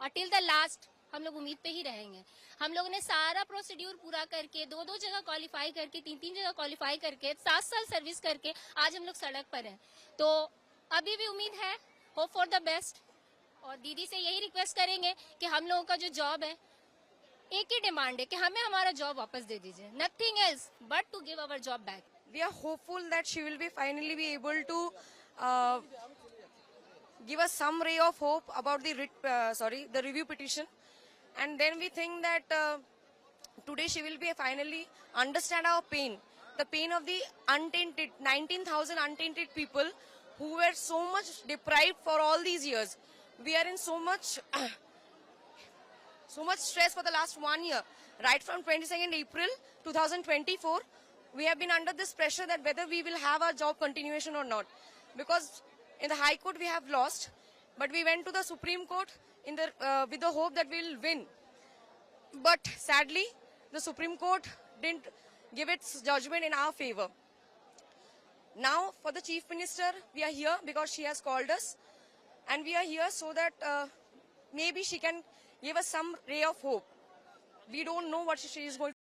और till the last हम लोग उम्मीद पे ही रहेंगे। हम लोगों ने सारा प्रोसीड्यूर पूरा करके 2-2 जगह क्वालिफाई करके 3-3 जगह क्वालिफाई करके 7 साल सर्विस करके आज हम लोग सड़क पर हैं। तो अभी भी उम्मीद है, होप फॉर द बेस्ट। और दीदी से यही रिक्वेस्ट करेंगे कि हम लोगों का जो जॉब है, एक ही डिमांड है कि हमें हमारा जॉब वापस दे दीजिए, nothing else but to give our job back. We are hopeful that she will be finally be able to give us some ray of hope about the review petition, and then we think that today she will be finally understand our pain, the pain of the untainted 19,000 untainted people who were so much deprived for all these years. We are in so much stress for the last 1 year, right from 22nd April 2024. We have been under this pressure that whether we will have our job continuation or not, because in the High Court we have lost, but we went to the Supreme Court with the hope that we will win. But sadly, the Supreme Court didn't give its judgment in our favor. Now, for the Chief Minister, we are here because she has called us, and we are here so that maybe she can give us some ray of hope. We don't know what she is going